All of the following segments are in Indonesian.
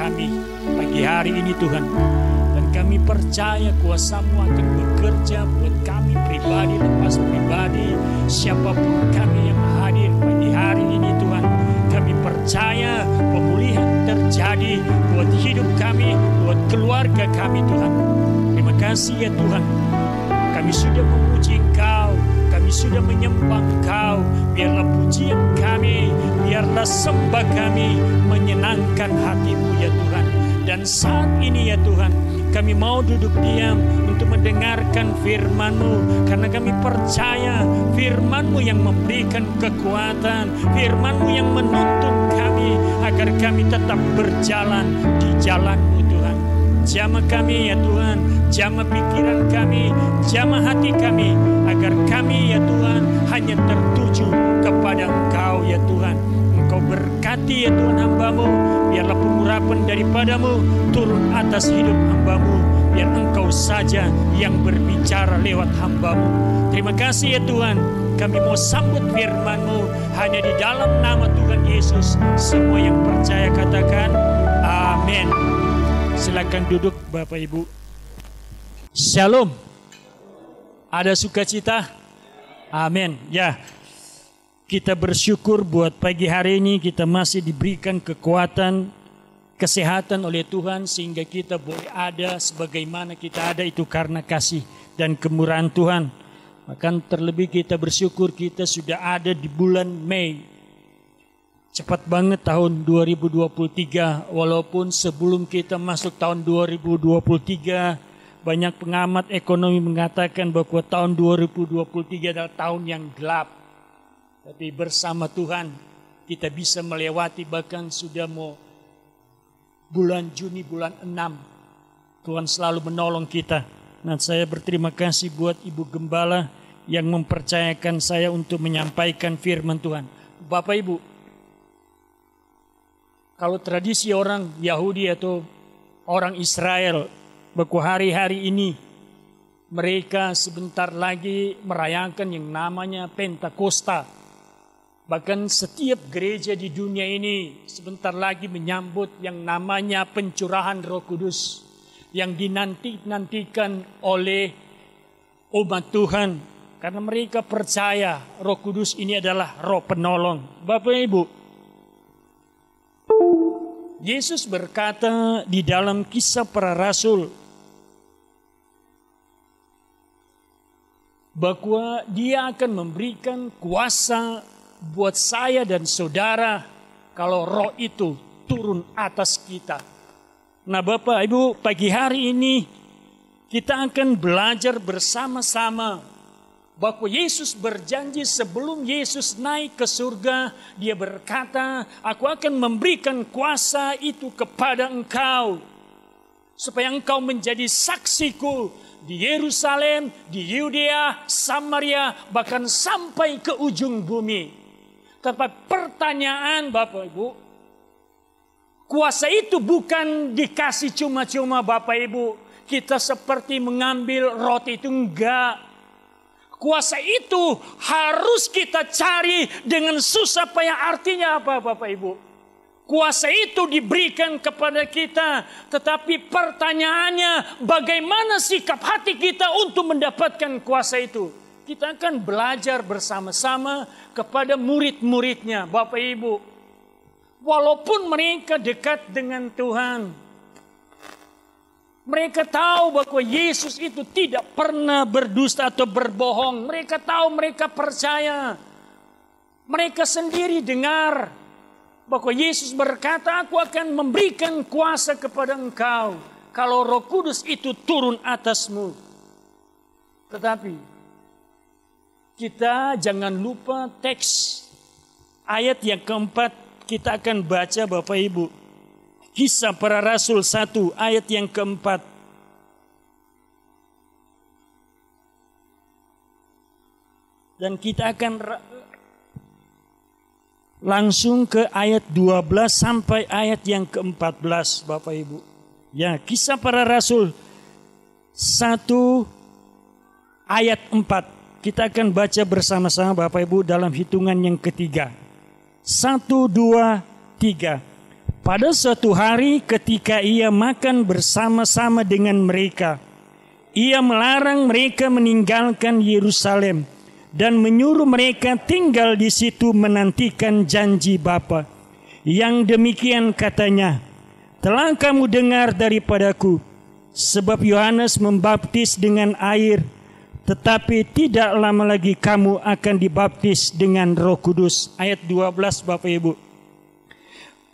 kami pagi hari ini Tuhan. Dan kami percaya kuasa-Mu akan bekerja buat kami pribadi, lepas pribadi, siapapun kami yang hadir pagi hari ini Tuhan. Kami percaya pemulihan terjadi buat hidup kami, buat keluarga kami Tuhan. Terima kasih ya Tuhan. Kami sudah memuji Engkau, kami sudah menyembah Engkau. Biarlah pujian kami, biarlah sembah kami menyenangkan hati-Mu ya Tuhan. Dan saat ini ya Tuhan, kami mau duduk diam untuk mendengarkan firman-Mu. Karena kami percaya firman-Mu yang memberikan kekuatan, firman-Mu yang menuntun kami agar kami tetap berjalan di jalan-Mu Tuhan. Jamah kami ya Tuhan, jamah pikiran kami, jamah hati kami, agar kami ya Tuhan hanya tertuju kepada Engkau ya Tuhan. Engkau berkati ya Tuhan hamba-Mu, biarlah pengurapan daripada-Mu turun atas hidup hamba-Mu, biar Engkau saja yang berbicara lewat hamba-Mu. Terima kasih ya Tuhan, kami mau sambut firman-Mu hanya di dalam nama Tuhan Yesus. Semua yang percaya katakan amin. Silakan duduk Bapak Ibu. Shalom. Ada sukacita? Amin. Ya, kita bersyukur buat pagi hari ini kita masih diberikan kekuatan, kesehatan oleh Tuhan sehingga kita boleh ada sebagaimana kita ada itu karena kasih dan kemurahan Tuhan. Bahkan terlebih kita bersyukur kita sudah ada di bulan Mei. Cepat banget tahun 2023, walaupun sebelum kita masuk tahun 2023, banyak pengamat ekonomi mengatakan bahwa tahun 2023 adalah tahun yang gelap. Tapi bersama Tuhan kita bisa melewati, bahkan sudah mau bulan Juni, bulan 6. Tuhan selalu menolong kita. Dan saya berterima kasih buat Ibu Gembala yang mempercayakan saya untuk menyampaikan firman Tuhan. Bapak Ibu, kalau tradisi orang Yahudi atau orang Israel, bahwa hari-hari ini mereka sebentar lagi merayakan yang namanya Pentakosta. Bahkan setiap gereja di dunia ini sebentar lagi menyambut yang namanya pencurahan Roh Kudus yang dinantikan oleh umat Tuhan. Karena mereka percaya Roh Kudus ini adalah Roh penolong. Bapak Ibu, Yesus berkata di dalam Kisah Para Rasul bahwa Dia akan memberikan kuasa buat saya dan saudara kalau Roh itu turun atas kita. Nah Bapak Ibu, pagi hari ini kita akan belajar bersama-sama bahwa Yesus berjanji sebelum Yesus naik ke surga, Dia berkata, aku akan memberikan kuasa itu kepada engkau, supaya engkau menjadi saksiku di Yerusalem, di Yudea, Samaria, bahkan sampai ke ujung bumi. Tapi pertanyaan Bapak Ibu, kuasa itu bukan dikasih cuma-cuma Bapak Ibu. Kita seperti mengambil roti itu, enggak. Kuasa itu harus kita cari dengan susah payah. Artinya apa Bapak Ibu? Kuasa itu diberikan kepada kita. Tetapi pertanyaannya, bagaimana sikap hati kita untuk mendapatkan kuasa itu? Kita akan belajar bersama-sama kepada murid-muridnya Bapak Ibu. Walaupun mereka dekat dengan Tuhan, mereka tahu bahwa Yesus itu tidak pernah berdusta atau berbohong. Mereka tahu, mereka percaya. Mereka sendiri dengar bahwa Yesus berkata, aku akan memberikan kuasa kepada engkau kalau Roh Kudus itu turun atasmu. Tetapi kita jangan lupa teks ayat yang keempat kita akan baca Bapak Ibu. Kisah Para Rasul 1 ayat yang keempat. Dan kita akan langsung ke ayat 12 sampai ayat yang ke-14 Bapak Ibu. Ya, Kisah Para Rasul 1 ayat 4. Kita akan baca bersama-sama Bapak Ibu dalam hitungan yang ketiga. 1, 2, 3. Pada suatu hari ketika ia makan bersama-sama dengan mereka, ia melarang mereka meninggalkan Yerusalem dan menyuruh mereka tinggal di situ menantikan janji Bapa. Yang demikian katanya, telah kamu dengar daripadaku, sebab Yohanes membaptis dengan air, tetapi tidak lama lagi kamu akan dibaptis dengan Roh Kudus. Ayat 12 Bapak Ibu.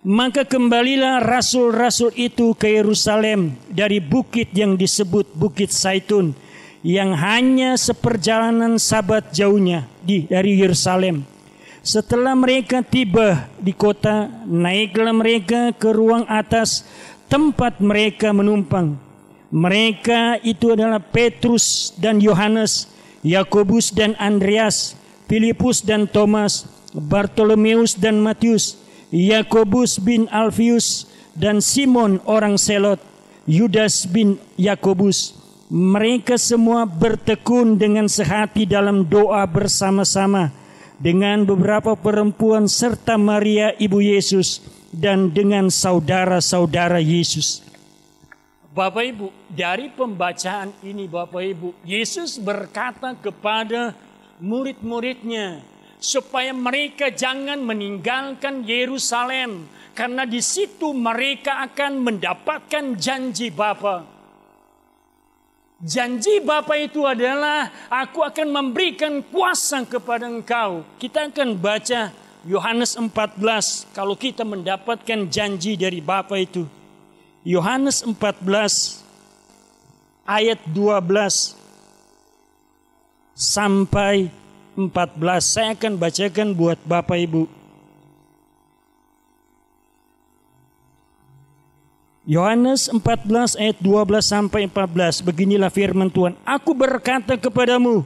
Maka kembalilah rasul-rasul itu ke Yerusalem dari bukit yang disebut Bukit Zaitun, yang hanya seperjalanan Sabat jauhnya dari Yerusalem. Setelah mereka tiba di kota, naiklah mereka ke ruang atas tempat mereka menumpang. Mereka itu adalah Petrus dan Yohanes, Yakobus dan Andreas, Filipus dan Thomas, Bartolomeus dan Matius, Yakobus bin Alfius dan Simon orang Selot, Yudas bin Yakobus. Mereka semua bertekun dengan sehati dalam doa bersama-sama dengan beberapa perempuan serta Maria ibu Yesus dan dengan saudara-saudara Yesus. Bapak Ibu, dari pembacaan ini Bapak Ibu, Yesus berkata kepada murid-muridnya supaya mereka jangan meninggalkan Yerusalem, karena di situ mereka akan mendapatkan janji Bapa. Janji Bapa itu adalah, aku akan memberikan kuasa kepada engkau. Kita akan baca Yohanes 14 kalau kita mendapatkan janji dari Bapa itu. Yohanes 14 ayat 12 sampai 14. Saya akan bacakan buat Bapak Ibu. Yohanes 14 ayat 12 sampai 14. Beginilah firman Tuhan. Aku berkata kepadamu,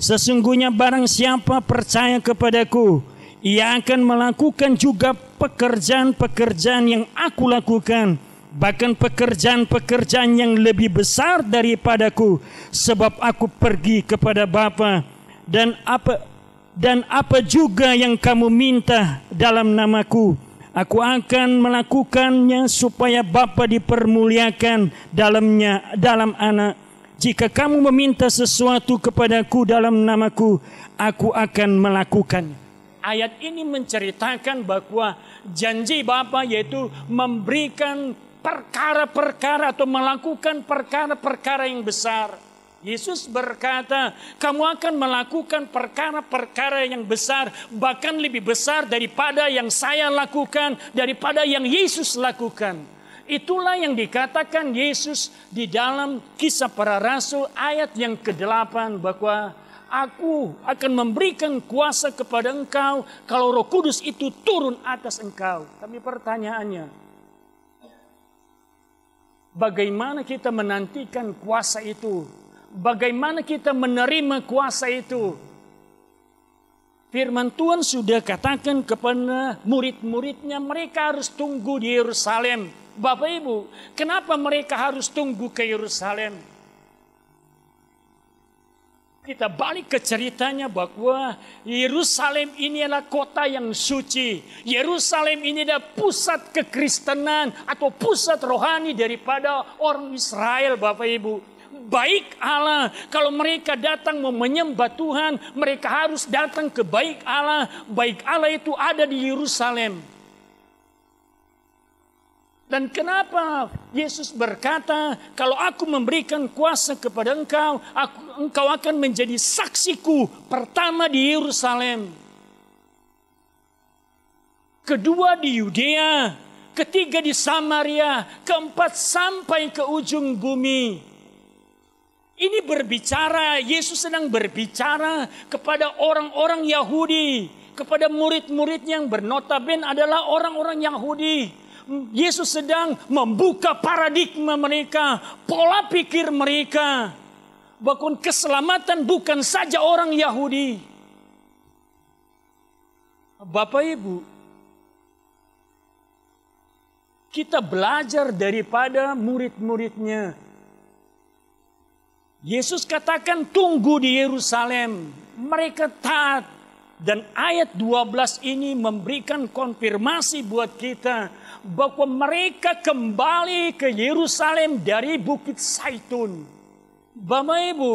sesungguhnya barang siapa percaya kepadaku, ia akan melakukan juga pekerjaan-pekerjaan yang aku lakukan, bahkan pekerjaan-pekerjaan yang lebih besar daripadaku, sebab aku pergi kepada Bapa. Dan apa juga yang kamu minta dalam namaku, aku akan melakukannya supaya Bapa dipermuliakan dalam Anak. Jika kamu meminta sesuatu kepadaku dalam namaku, aku akan melakukannya. Ayat ini menceritakan bahwa janji Bapa yaitu memberikan perkara-perkara atau melakukan perkara-perkara yang besar. Yesus berkata, kamu akan melakukan perkara-perkara yang besar, bahkan lebih besar daripada yang saya lakukan, daripada yang Yesus lakukan. Itulah yang dikatakan Yesus di dalam Kisah Para Rasul ayat yang ke-8, bahwa aku akan memberikan kuasa kepada engkau kalau Roh Kudus itu turun atas engkau. Tapi pertanyaannya, bagaimana kita menantikan kuasa itu? Bagaimana kita menerima kuasa itu? Firman Tuhan sudah katakan kepada murid-muridnya, mereka harus tunggu di Yerusalem. Bapak Ibu, kenapa mereka harus tunggu ke Yerusalem? Kita balik ke ceritanya bahwa Yerusalem ini adalah kota yang suci. Yerusalem ini adalah pusat kekristenan atau pusat rohani daripada orang Israel, Bapak Ibu. Baik Allah, kalau mereka datang mau menyembah Tuhan, mereka harus datang ke baik Allah. Baik Allah itu ada di Yerusalem. Dan kenapa Yesus berkata, kalau aku memberikan kuasa kepada engkau, engkau akan menjadi saksiku pertama di Yerusalem, kedua di Yudea, ketiga di Samaria, keempat sampai ke ujung bumi. Ini berbicara, Yesus sedang berbicara kepada orang-orang Yahudi, kepada murid-muridnya yang bernotaben adalah orang-orang Yahudi. Yesus sedang membuka paradigma mereka, pola pikir mereka. Bahkan keselamatan bukan saja orang Yahudi. Bapak Ibu, kita belajar daripada murid-muridnya. Yesus katakan tunggu di Yerusalem. Mereka taat. Dan ayat 12 ini memberikan konfirmasi buat kita bahwa mereka kembali ke Yerusalem dari Bukit Zaitun. Bapak Ibu,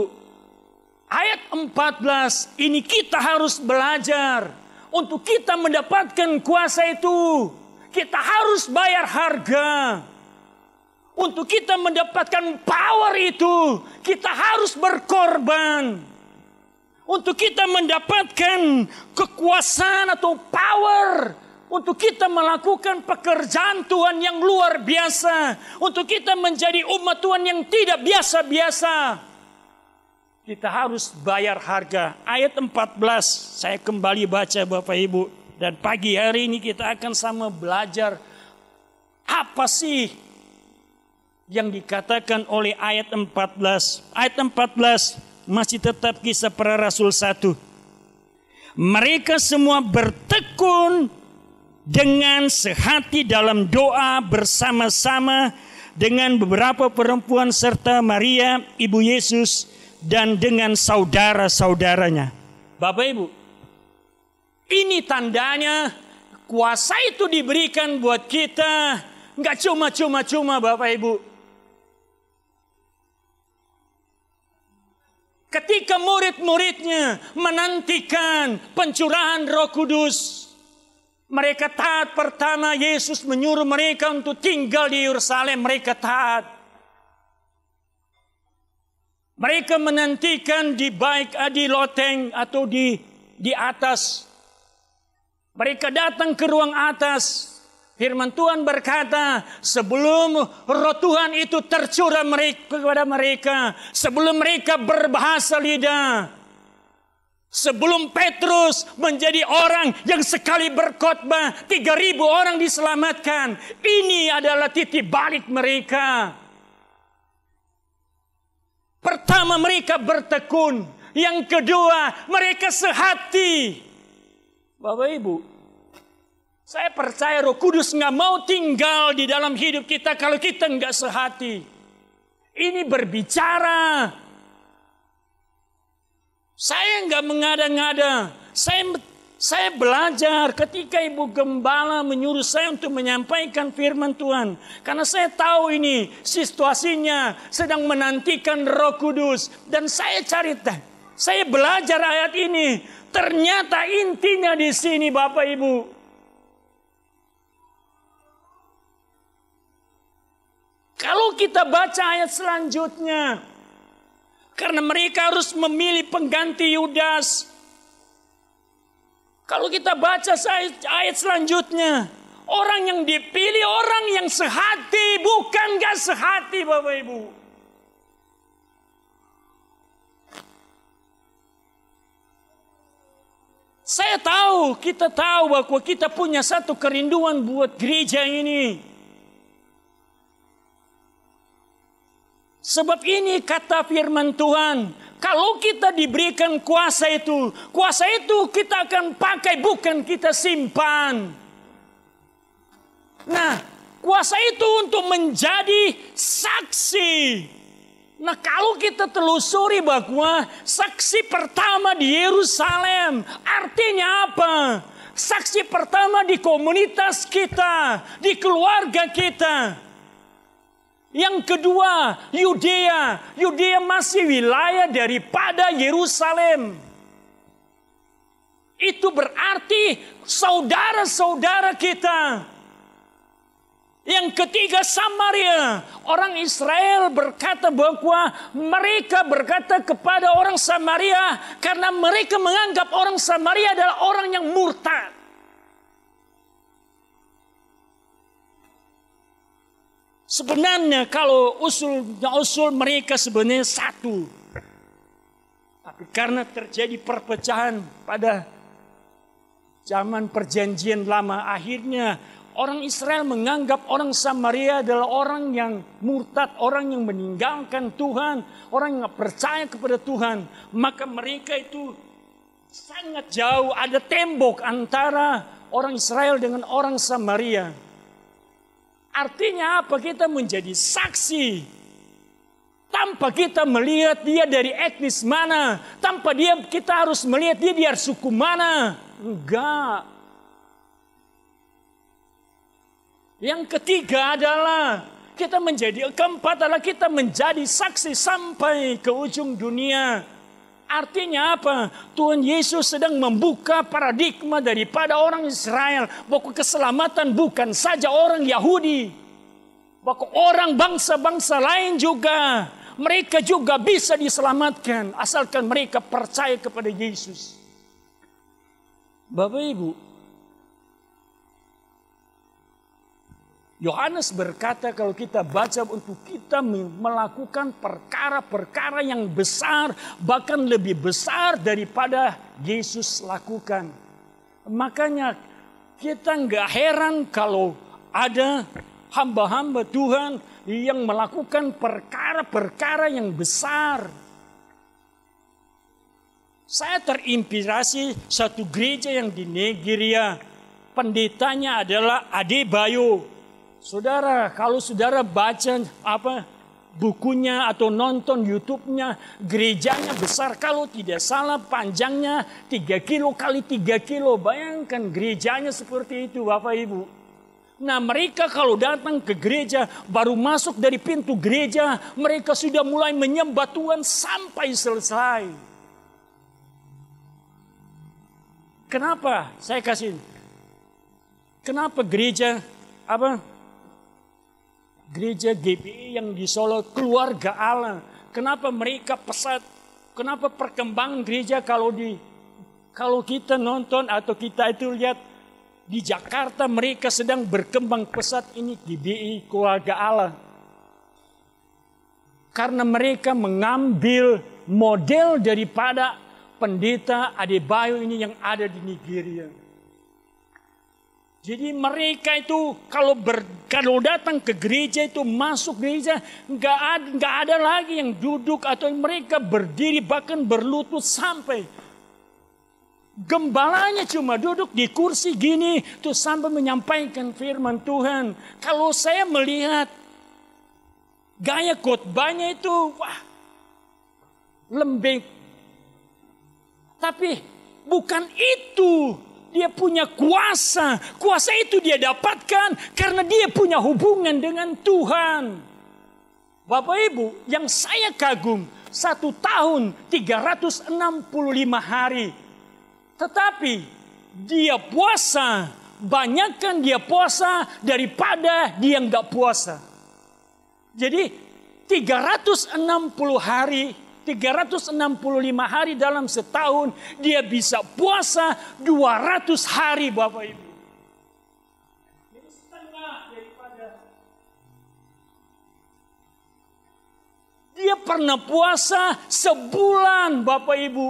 ayat 14 ini kita harus belajar. Untuk kita mendapatkan kuasa itu, kita harus bayar harga. Untuk kita mendapatkan power itu, kita harus berkorban. Untuk kita mendapatkan kekuasaan atau power, untuk kita melakukan pekerjaan Tuhan yang luar biasa, untuk kita menjadi umat Tuhan yang tidak biasa-biasa, kita harus bayar harga. Ayat 14 saya kembali baca Bapak Ibu. Dan pagi hari ini kita akan sama belajar apa sih yang dikatakan oleh ayat 14. Ayat 14 masih tetap Kisah Para Rasul 1. Mereka semua bertekun dengan sehati dalam doa bersama-sama dengan beberapa perempuan serta Maria ibu Yesus dan dengan saudara-saudaranya. Bapak Ibu, ini tandanya kuasa itu diberikan buat kita. Enggak cuma-cuma Bapak Ibu. Ketika murid-muridnya menantikan pencurahan Roh Kudus, mereka taat. Pertama Yesus menyuruh mereka untuk tinggal di Yerusalem, mereka taat. Mereka menantikan di loteng atau di atas. Mereka datang ke ruang atas. Firman Tuhan berkata, sebelum Roh Tuhan itu tercurah kepada mereka, sebelum mereka berbahasa lidah, sebelum Petrus menjadi orang yang sekali berkhotbah 3.000 orang diselamatkan, ini adalah titik balik mereka. Pertama mereka bertekun. Yang kedua mereka sehati. Bapak Ibu, saya percaya Roh Kudus nggak mau tinggal di dalam hidup kita kalau kita nggak sehati. Ini berbicara. Saya nggak mengada-ngada. Saya belajar ketika Ibu Gembala menyuruh saya untuk menyampaikan firman Tuhan. Karena saya tahu ini situasinya sedang menantikan Roh Kudus. Dan saya cari tahu. Saya belajar ayat ini. Ternyata intinya di sini Bapak Ibu. Kalau kita baca ayat selanjutnya. Karena mereka harus memilih pengganti Yudas. Kalau kita baca ayat selanjutnya, orang yang dipilih orang yang sehati, bukan gak sehati Bapak Ibu. Saya tahu, kita tahu bahwa kita punya satu kerinduan buat gereja ini. Sebab ini kata firman Tuhan, kalau kita diberikan kuasa itu kita akan pakai, bukan kita simpan. Nah, kuasa itu untuk menjadi saksi. Nah, kalau kita telusuri bahwa saksi pertama di Yerusalem, artinya apa? Saksi pertama di komunitas kita, di keluarga kita. Yang kedua, Yudea. Yudea masih wilayah daripada Yerusalem. Itu berarti saudara-saudara kita. Yang ketiga, Samaria. Orang Israel berkata bahwa mereka berkata kepada orang Samaria karena mereka menganggap orang Samaria adalah orang yang murtad. Sebenarnya kalau usul mereka sebenarnya satu. Tapi karena terjadi perpecahan pada zaman perjanjian lama, akhirnya orang Israel menganggap orang Samaria adalah orang yang murtad, orang yang meninggalkan Tuhan, orang yang tidak percaya kepada Tuhan. Maka mereka itu sangat jauh, ada tembok antara orang Israel dengan orang Samaria. Artinya apa? Kita menjadi saksi. Tanpa kita melihat dia dari etnis mana. Tanpa kita harus melihat dia dari suku mana. Enggak. Yang ketiga adalah keempat adalah kita menjadi saksi sampai ke ujung dunia. Artinya apa? Tuhan Yesus sedang membuka paradigma daripada orang Israel. Bahwa keselamatan bukan saja orang Yahudi. Bahwa orang bangsa-bangsa lain juga. Mereka juga bisa diselamatkan. Asalkan mereka percaya kepada Yesus. Bapak Ibu. Yohanes berkata kalau kita baca untuk kita melakukan perkara-perkara yang besar. Bahkan lebih besar daripada Yesus lakukan. Makanya kita nggak heran kalau ada hamba-hamba Tuhan yang melakukan perkara-perkara yang besar. Saya terinspirasi satu gereja yang di Nigeria. Pendetanya adalah Adebayo. Saudara, kalau saudara baca bukunya atau nonton YouTube-nya, gerejanya besar. Kalau tidak salah panjangnya 3 kilo kali 3 kilo. Bayangkan gerejanya seperti itu Bapak Ibu. Nah mereka kalau datang ke gereja, baru masuk dari pintu gereja, mereka sudah mulai menyembah Tuhan sampai selesai. Kenapa? Kenapa gereja gereja GPI yang di Solo keluarga Allah? Kenapa mereka pesat? Kenapa perkembangan gereja kalau kita nonton atau kita itu lihat di Jakarta mereka sedang berkembang pesat ini GBI keluarga Allah. Karena mereka mengambil model daripada pendeta Adebayo ini yang ada di Nigeria. Jadi mereka itu kalau datang ke gereja itu masuk gereja nggak ada lagi yang duduk atau mereka berdiri bahkan berlutut sampai gembalanya cuma duduk di kursi gini tuh sampai menyampaikan firman Tuhan. Kalau saya melihat gaya khotbahnya itu lembek. Tapi bukan itu. Dia punya kuasa. Kuasa itu dia dapatkan karena dia punya hubungan dengan Tuhan. Bapak Ibu, yang saya kagum 1 tahun 365 hari. Tetapi dia puasa, banyakkan dia puasa daripada dia nggak puasa. Jadi 360 hari, 365 hari dalam setahun dia bisa puasa 200 hari Bapak Ibu. Jadi setengah daripada dia pernah puasa sebulan Bapak Ibu.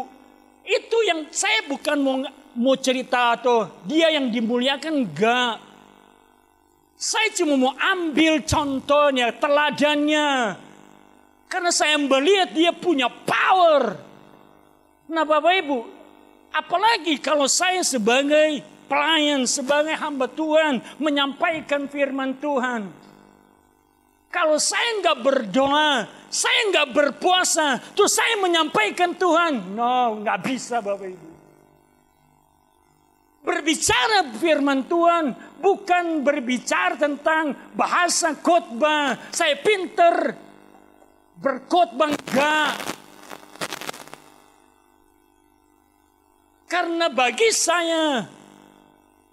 Itu yang saya bukan mau cerita atau dia yang dimuliakan, enggak. Saya cuma mau ambil contohnya, teladannya. Karena saya melihat dia punya power. Nah Bapak Ibu, apalagi kalau saya sebagai pelayan, sebagai hamba Tuhan, menyampaikan firman Tuhan. Kalau saya nggak berdoa, saya nggak berpuasa, terus saya menyampaikan Tuhan. No, nggak bisa Bapak Ibu. Berbicara firman Tuhan bukan berbicara tentang bahasa khotbah. Saya pinter berkhotbah enggak. Karena bagi saya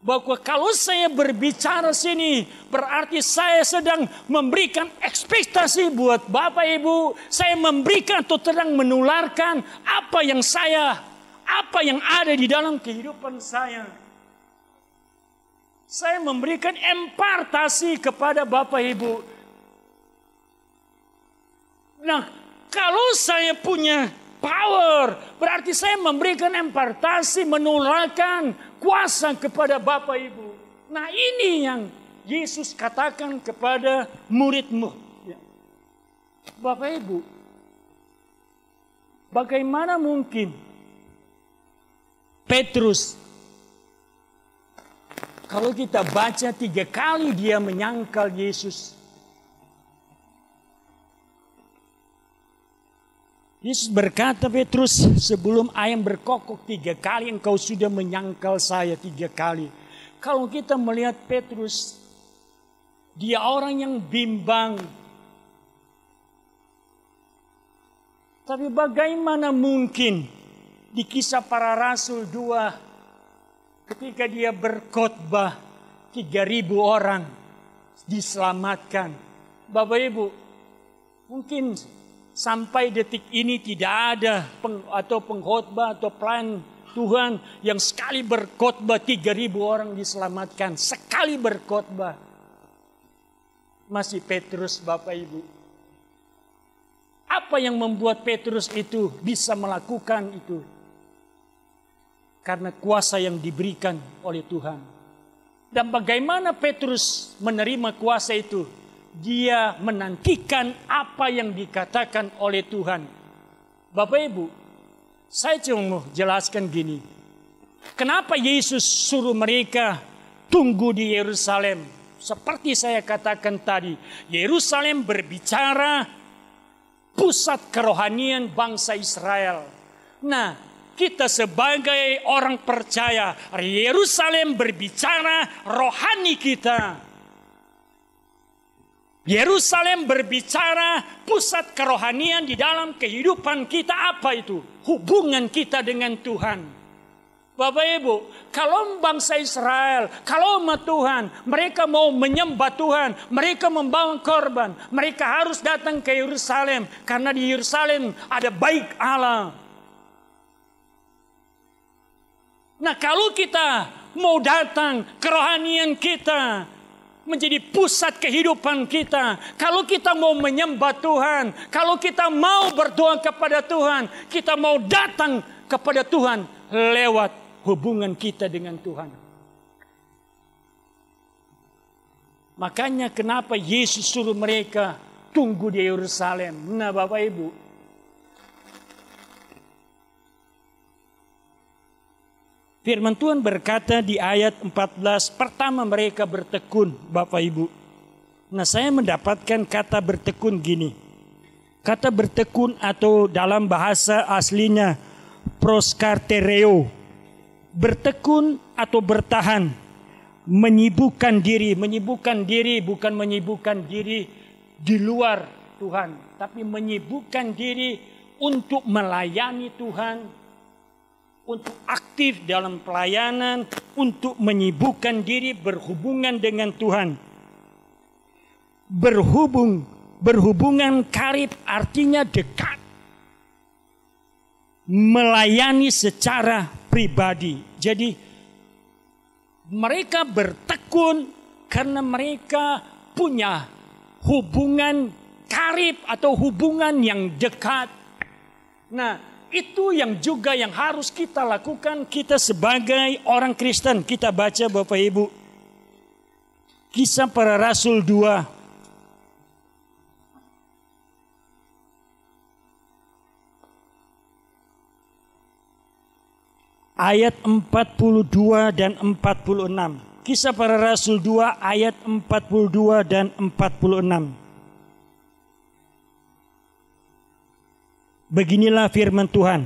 bahwa kalau saya berbicara sini berarti saya sedang memberikan ekspektasi buat Bapak Ibu. Saya memberikan atau sedang menularkan apa yang ada di dalam kehidupan saya. Saya memberikan impartasi kepada Bapak Ibu. Nah, kalau saya punya power, berarti saya memberikan impartasi, menularkan kuasa kepada Bapak Ibu. Nah, ini yang Yesus katakan kepada murid-murid. Bapak Ibu, bagaimana mungkin Petrus, kalau kita baca 3 kali dia menyangkal Yesus. Yesus berkata, Petrus, sebelum ayam berkokok 3 kali engkau sudah menyangkal saya 3 kali. Kalau kita melihat Petrus, dia orang yang bimbang. Tapi bagaimana mungkin di Kisah Para Rasul 2 ketika dia berkhotbah 3.000 orang diselamatkan. Bapak Ibu, mungkin sampai detik ini tidak ada pengkhotbah atau pelayan Tuhan yang sekali berkhotbah 3.000 orang diselamatkan. Sekali berkhotbah. Masih Petrus, Bapak Ibu. Apa yang membuat Petrus itu bisa melakukan itu? Karena kuasa yang diberikan oleh Tuhan. Dan bagaimana Petrus menerima kuasa itu? Dia menantikan apa yang dikatakan oleh Tuhan. Bapak Ibu, saya cuma mau jelaskan gini. Kenapa Yesus suruh mereka tunggu di Yerusalem? Seperti saya katakan tadi, Yerusalem berbicara pusat kerohanian bangsa Israel. Nah, kita sebagai orang percaya, Yerusalem berbicara rohani kita. Yerusalem berbicara pusat kerohanian di dalam kehidupan kita. Apa itu? Hubungan kita dengan Tuhan. Bapak Ibu, kalau bangsa Israel, kalau umat Tuhan, mereka mau menyembah Tuhan, mereka membawa korban, mereka harus datang ke Yerusalem. Karena di Yerusalem ada bait Allah. Nah, kalau kita mau datang, kerohanian kita menjadi pusat kehidupan kita. Kalau kita mau menyembah Tuhan, kalau kita mau berdoa kepada Tuhan, kita mau datang kepada Tuhan lewat hubungan kita dengan Tuhan. Makanya kenapa Yesus suruh mereka tunggu di Yerusalem. Nah, Bapak Ibu, firman Tuhan berkata di ayat 14, pertama mereka bertekun, Bapak Ibu. Nah, saya mendapatkan kata bertekun gini. Kata bertekun atau dalam bahasa aslinya proskartereo. Bertekun atau bertahan. Menyibukkan diri. Menyibukkan diri bukan menyibukkan diri di luar Tuhan. Tapi menyibukkan diri untuk melayani Tuhan. Untuk aktif dalam pelayanan, untuk menyibukkan diri berhubungan dengan Tuhan. Berhubungan karib artinya dekat. Melayani secara pribadi. Jadi mereka bertekun karena mereka punya hubungan karib atau hubungan yang dekat. Nah, itu yang juga yang harus kita lakukan kita sebagai orang Kristen. Kita baca Bapak Ibu. Kisah Para Rasul 2. Ayat 42 dan 46. Kisah Para Rasul 2 ayat 42 dan 46. Beginilah firman Tuhan.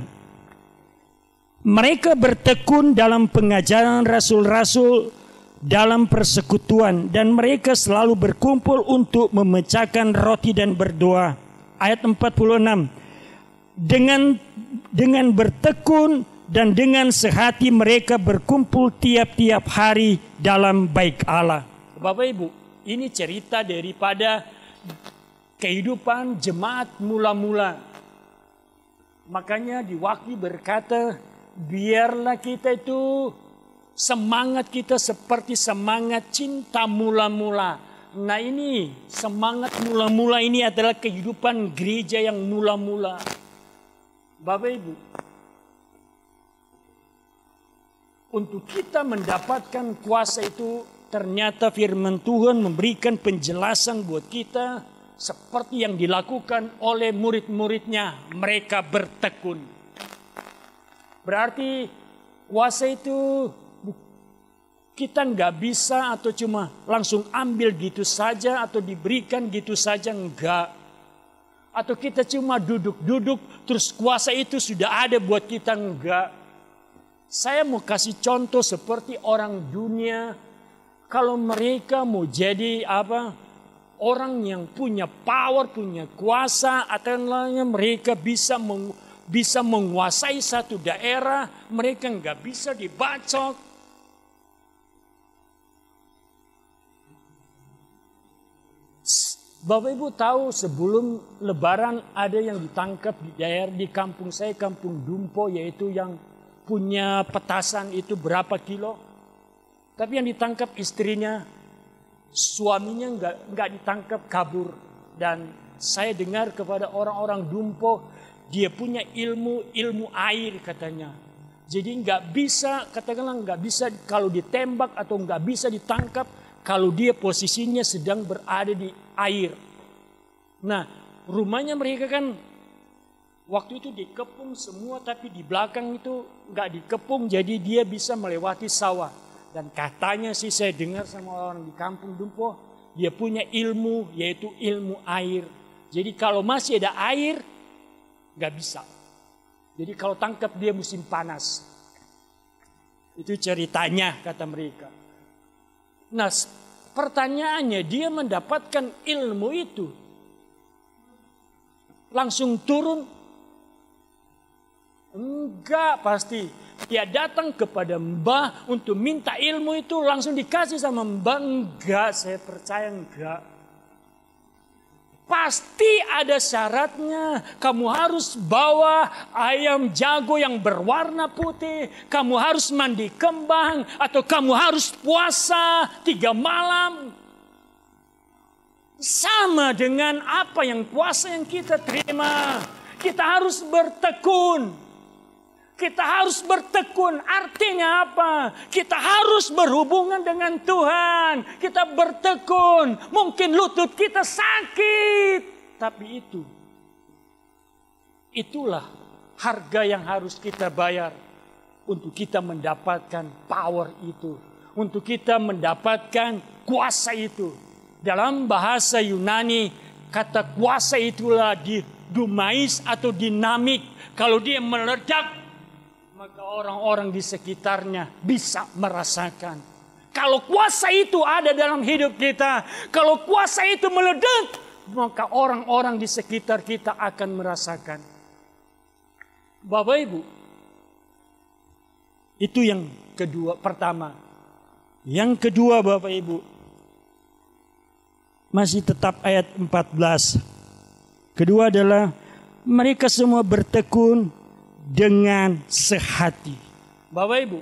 Mereka bertekun dalam pengajaran rasul-rasul, dalam persekutuan, dan mereka selalu berkumpul untuk memecahkan roti dan berdoa. Ayat 46. Dengan bertekun dan dengan sehati mereka berkumpul tiap-tiap hari dalam bait Allah. Bapak Ibu, ini cerita daripada kehidupan jemaat mula-mula. Makanya di waktu berkata, biarlah kita itu semangat kita seperti semangat cinta mula-mula. Nah, ini semangat mula-mula ini adalah kehidupan gereja yang mula-mula. Bapak Ibu, untuk kita mendapatkan kuasa itu ternyata firman Tuhan memberikan penjelasan buat kita. Seperti yang dilakukan oleh murid-muridnya, mereka bertekun. Berarti kuasa itu kita nggak bisa atau cuma langsung ambil gitu saja atau diberikan gitu saja, enggak. Atau kita cuma duduk-duduk terus kuasa itu sudah ada buat kita? Enggak. Saya mau kasih contoh seperti orang dunia. Kalau mereka mau jadi orang yang punya power, punya kuasa, atau lainnya mereka bisa menguasai satu daerah, mereka nggak bisa dibacok. Bapak Ibu tahu sebelum Lebaran ada yang ditangkap di daerah di kampung saya, Kampung Dumpo, yaitu yang punya petasan itu berapa kilo. Tapi yang ditangkap istrinya, suaminya nggak ditangkap, kabur. Dan saya dengar kepada orang-orang Dumpo, dia punya ilmu air katanya. Jadi nggak bisa, katakanlah nggak bisa kalau ditembak atau nggak bisa ditangkap kalau dia posisinya sedang berada di air. Nah, rumahnya mereka kan waktu itu dikepung semua, tapi di belakang itu nggak dikepung, jadi dia bisa melewati sawah. Dan katanya sih saya dengar sama orang di Kampung Dumpo, dia punya ilmu, yaitu ilmu air. Jadi kalau masih ada air, nggak bisa. Jadi kalau tangkap dia musim panas. Itu ceritanya kata mereka. Nah, pertanyaannya, dia mendapatkan ilmu itu langsung turun? Enggak, pasti. Dia datang kepada Mbah untuk minta ilmu itu langsung dikasih sama Mbah? Enggak, saya percaya enggak. Pasti ada syaratnya. Kamu harus bawa ayam jago yang berwarna putih. Kamu harus mandi kembang. Atau kamu harus puasa 3 malam. Sama dengan apa yang puasa yang kita terima. Kita harus bertekun. Kita harus bertekun. Artinya apa? Kita harus berhubungan dengan Tuhan. Kita bertekun. Mungkin lutut kita sakit. Tapi itulah harga yang harus kita bayar. Untuk kita mendapatkan power itu. Untuk kita mendapatkan kuasa itu. Dalam bahasa Yunani, kata kuasa itulah dumais atau dinamik. Kalau dia meledak, maka orang-orang di sekitarnya bisa merasakan. Kalau kuasa itu ada dalam hidup kita, kalau kuasa itu meledak, maka orang-orang di sekitar kita akan merasakan. Bapak Ibu, itu yang kedua, pertama. Yang kedua Bapak Ibu, masih tetap ayat 14. Kedua adalah mereka semua bertekun dengan sehati. Bapak Ibu,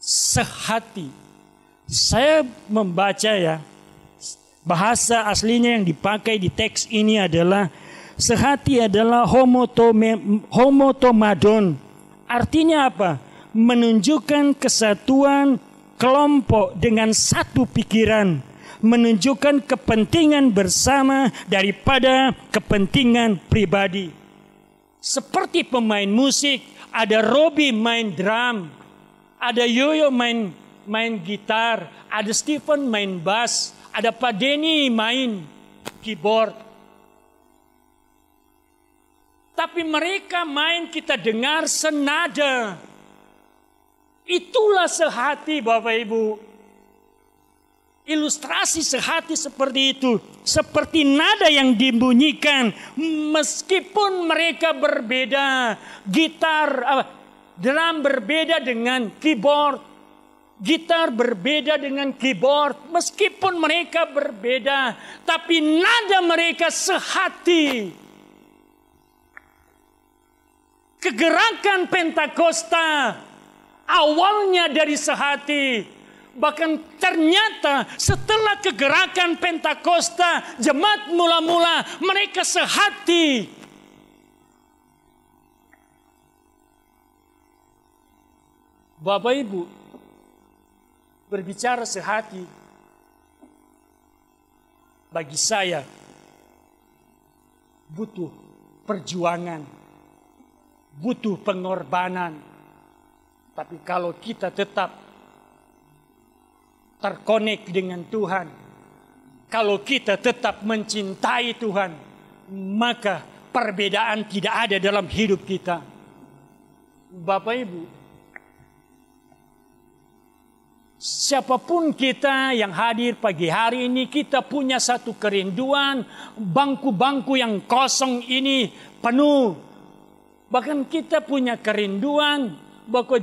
sehati. Saya membaca ya, bahasa aslinya yang dipakai di teks ini adalah sehati adalah homotomadon. Artinya apa? Menunjukkan kesatuan kelompok dengan satu pikiran, menunjukkan kepentingan bersama daripada kepentingan pribadi. Seperti pemain musik, ada Robi main drum, ada Yoyo main gitar, ada Stephen main bass, ada Pak Denny main keyboard. Tapi mereka main, kita dengar senada. Itulah sehati Bapak Ibu. Ilustrasi sehati seperti itu. Seperti nada yang dibunyikan. Meskipun mereka berbeda. Drum berbeda dengan keyboard. Gitar berbeda dengan keyboard. Meskipun mereka berbeda. Tapi nada mereka sehati. Kegerakan Pentakosta awalnya dari sehati. Bahkan ternyata setelah kegerakan Pentakosta, jemaat mula-mula mereka sehati. Bapak Ibu, berbicara sehati, bagi saya butuh perjuangan, butuh pengorbanan. Tapi kalau kita tetap terkonek dengan Tuhan, Kalau kita tetap mencintai Tuhan, maka perbedaan tidak ada dalam hidup kita. Bapak Ibu, siapapun kita yang hadir pagi hari ini, kita punya satu kerinduan. Bangku-bangku yang kosong ini penuh. Bahkan kita punya kerinduan bahwa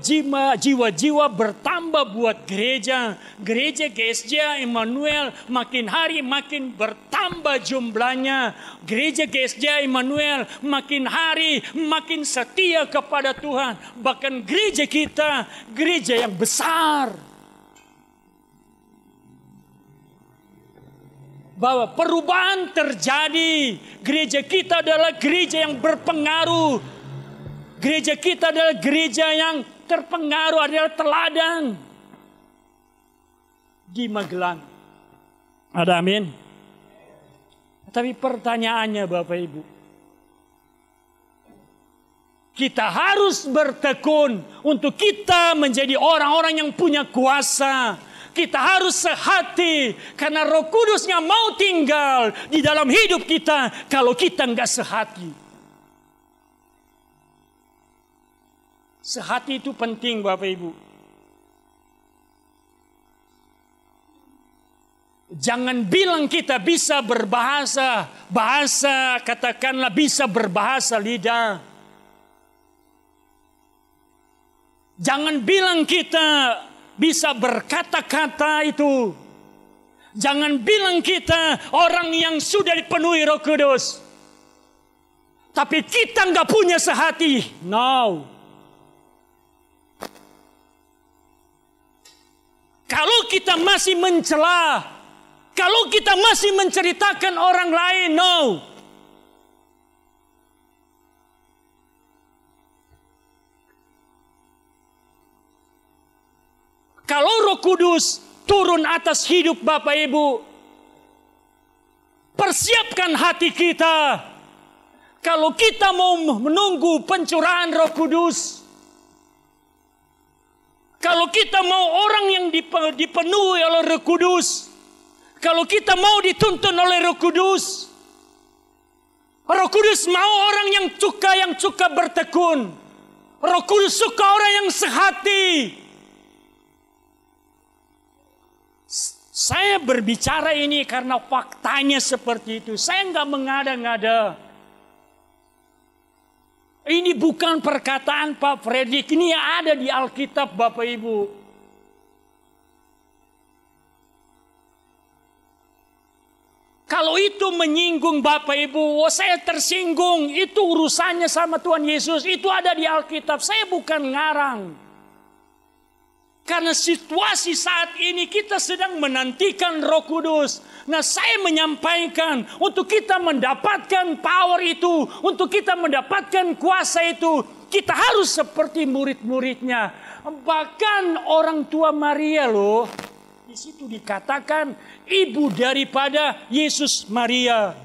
jiwa-jiwa bertambah buat gereja. Gereja GSJ Immanuel makin hari makin bertambah jumlahnya. Gereja GSJ Immanuel makin hari makin setia kepada Tuhan. Bahkan gereja kita, gereja yang besar. Bahwa perubahan terjadi. Gereja kita adalah gereja yang berpengaruh. Gereja kita adalah gereja yang terpengaruh, adalah teladan. Di Magelang. Ada amin? Tapi pertanyaannya Bapak Ibu. Kita harus bertekun untuk kita menjadi orang-orang yang punya kuasa. Kita harus sehati karena Roh Kudus nggak mau tinggal di dalam hidup kita kalau kita nggak sehati. Sehati itu penting Bapak Ibu. Jangan bilang kita bisa berbahasa, katakanlah bisa berbahasa lidah. Jangan bilang kita bisa berkata-kata itu. Jangan bilang kita orang yang sudah dipenuhi Roh Kudus. Tapi kita nggak punya sehati. No. Kalau kita masih mencela, kalau kita masih menceritakan orang lain, no. Kalau Roh Kudus turun atas hidup Bapak Ibu, persiapkan hati kita. Kalau kita mau menunggu pencurahan Roh Kudus, kalau kita mau orang yang dipenuhi oleh Roh Kudus, kalau kita mau dituntun oleh Roh Kudus, Roh Kudus mau orang yang suka bertekun. Roh Kudus suka orang yang sehati. Saya berbicara ini karena faktanya seperti itu. Saya nggak mengada-ngada. Ini bukan perkataan Pak Fredrik, ini ada di Alkitab Bapak Ibu. Kalau itu menyinggung Bapak Ibu, saya tersinggung, itu urusannya sama Tuhan Yesus, itu ada di Alkitab, saya bukan ngarang. Karena situasi saat ini kita sedang menantikan Roh Kudus. Nah, saya menyampaikan untuk kita mendapatkan power itu, untuk kita mendapatkan kuasa itu, kita harus seperti murid-muridnya. Bahkan orang tua Maria loh, di situ dikatakan ibu daripada Yesus Maria.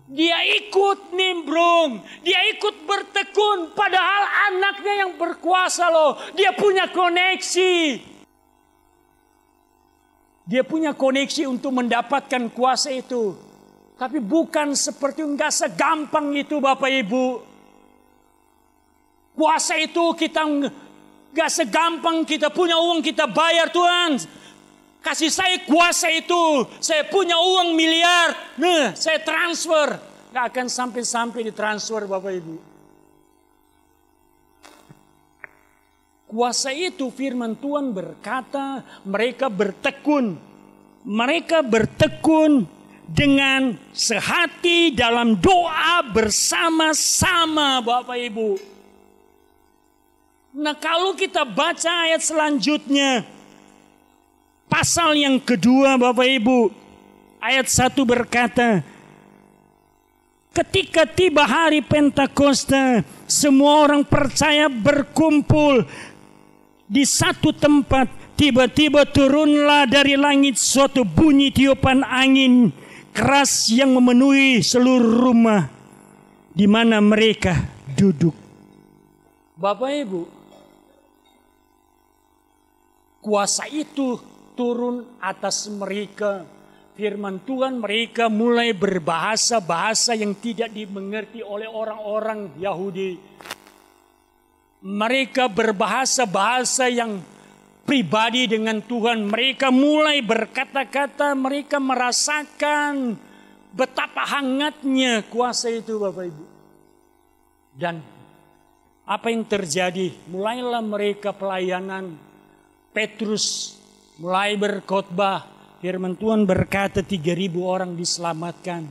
Dia ikut nimbrung, dia ikut bertekun, padahal anaknya yang berkuasa loh. Dia punya koneksi. Dia punya koneksi untuk mendapatkan kuasa itu. Tapi bukan seperti, enggak segampang itu Bapak Ibu. Kuasa itu kita enggak segampang kita punya uang kita bayar Tuhan. Kasih saya kuasa itu, saya punya uang miliar, nah saya transfer. Gak akan sampai ditransfer Bapak Ibu. Kuasa itu firman Tuhan berkata, mereka bertekun. Mereka bertekun dengan sehati dalam doa bersama-sama Bapak Ibu. Nah kalau kita baca ayat selanjutnya, pasal yang kedua Bapak Ibu, ayat 1 berkata, ketika tiba hari Pentakosta, semua orang percaya berkumpul di satu tempat. Tiba-tiba turunlah dari langit suatu bunyi tiupan angin keras yang memenuhi seluruh rumah di mana mereka duduk. Bapak Ibu, kuasa itu turun atas mereka. firman Tuhan, mereka mulai berbahasa-bahasa yang tidak dimengerti oleh orang-orang Yahudi. Mereka berbahasa-bahasa yang pribadi dengan Tuhan. Mereka mulai berkata-kata, mereka merasakan betapa hangatnya kuasa itu, Bapak Ibu. Dan apa yang terjadi? Mulailah mereka pelayanan. Petrus mulai berkhotbah. Firman Tuhan berkata 3.000 orang diselamatkan.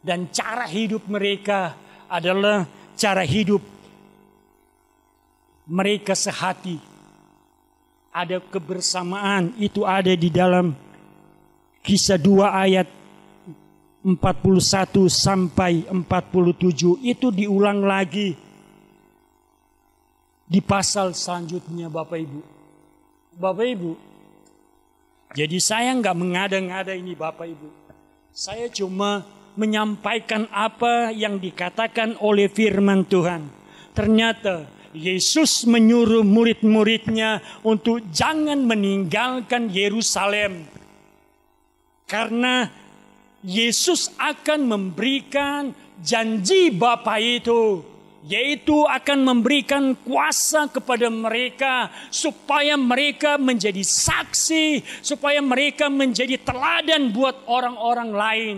Dan cara hidup mereka adalah cara hidup mereka sehati. Ada kebersamaan, itu ada di dalam Kisah 2 ayat 41 sampai 47. Itu diulang lagi di pasal selanjutnya, Bapak Ibu. Bapak Ibu, jadi saya nggak mengada-ngada ini, Bapak Ibu. Saya cuma menyampaikan apa yang dikatakan oleh firman Tuhan. Ternyata Yesus menyuruh murid-muridnya untuk jangan meninggalkan Yerusalem. Karena Yesus akan memberikan janji Bapa itu, yaitu akan memberikan kuasa kepada mereka supaya mereka menjadi saksi, supaya mereka menjadi teladan buat orang-orang lain.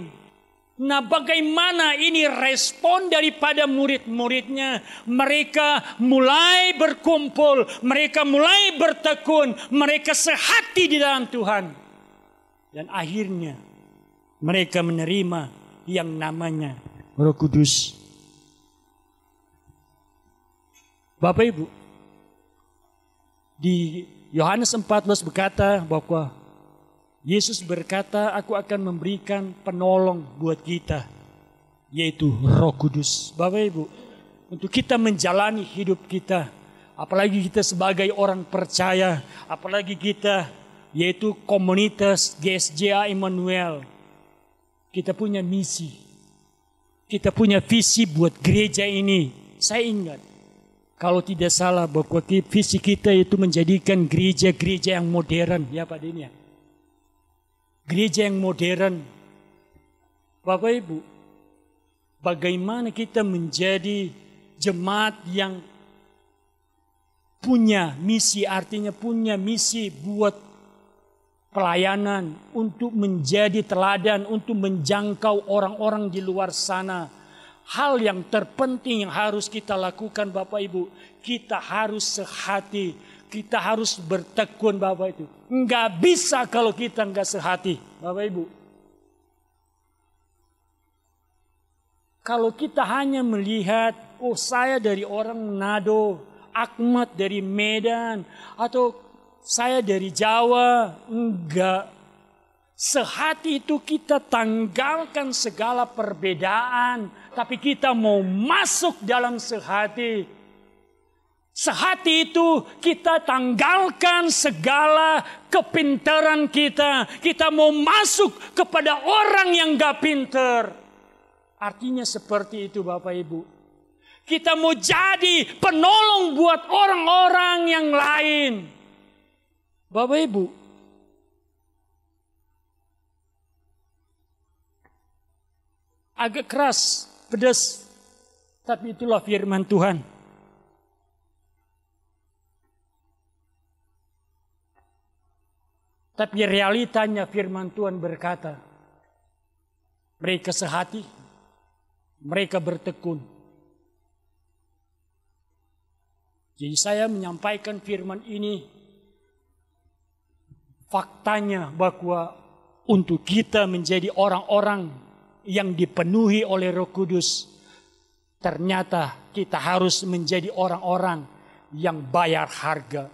Nah, bagaimana ini respon daripada murid-muridnya? Mereka mulai berkumpul, mereka mulai bertekun, mereka sehati di dalam Tuhan. Dan akhirnya mereka menerima yang namanya Roh Kudus. Bapak Ibu, di Yohanes 14 berkata bahwa Yesus berkata, aku akan memberikan penolong buat kita, yaitu Roh Kudus. Bapak Ibu, untuk kita menjalani hidup kita, apalagi kita sebagai orang percaya, apalagi kita yaitu komunitas GSJA Immanuel, kita punya misi, kita punya visi buat gereja ini. Saya ingat, kalau tidak salah bahwa visi kita itu menjadikan gereja-gereja yang modern, ya Pak Din ya. Gereja yang modern. Bapak Ibu, bagaimana kita menjadi jemaat yang punya misi, artinya punya misi buat pelayanan, untuk menjadi teladan, untuk menjangkau orang-orang di luar sana. Hal yang terpenting yang harus kita lakukan, Bapak Ibu, kita harus sehati, kita harus bertekun, Bapak Ibu. Enggak bisa kalau kita enggak sehati, Bapak Ibu. Kalau kita hanya melihat, oh saya dari orang Manado, Ahmad dari Medan, atau saya dari Jawa, enggak. Sehati itu kita tanggalkan segala perbedaan, tapi kita mau masuk dalam sehati. Sehati itu kita tanggalkan segala kepintaran kita. Kita mau masuk kepada orang yang gak pinter. Artinya seperti itu, Bapak Ibu. Kita mau jadi penolong buat orang-orang yang lain. Bapak Ibu, agak keras, pedas, tapi itulah firman Tuhan. Tapi realitanya firman Tuhan berkata, mereka sehati, mereka bertekun. Jadi saya menyampaikan firman ini, faktanya bahwa untuk kita menjadi orang-orang yang dipenuhi oleh Roh Kudus, ternyata kita harus menjadi orang-orang yang bayar harga.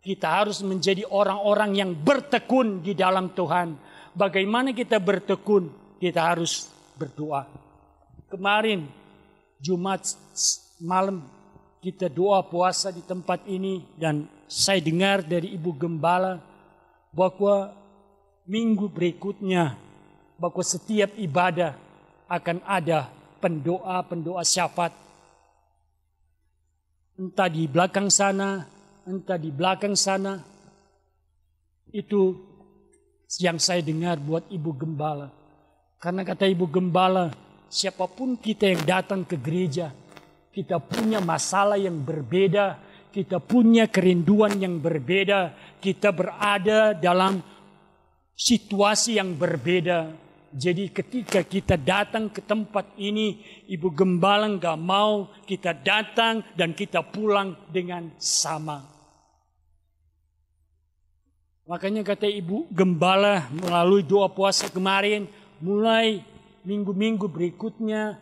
Kita harus menjadi orang-orang yang bertekun di dalam Tuhan. Bagaimana kita bertekun? Kita harus berdoa. Kemarin Jumat malam kita doa puasa di tempat ini, dan saya dengar dari Ibu Gembala bahwa minggu berikutnya bahwa setiap ibadah akan ada pendoa syafaat. Entah di belakang sana, entah di belakang sana. Itu yang saya dengar buat Ibu Gembala. Karena kata Ibu Gembala, siapapun kita yang datang ke gereja, kita punya masalah yang berbeda, kita punya kerinduan yang berbeda, kita berada dalam situasi yang berbeda. Jadi ketika kita datang ke tempat ini, Ibu Gembala gak mau kita datang dan kita pulang dengan sama. Makanya kata Ibu Gembala melalui doa puasa kemarin, mulai minggu-minggu berikutnya,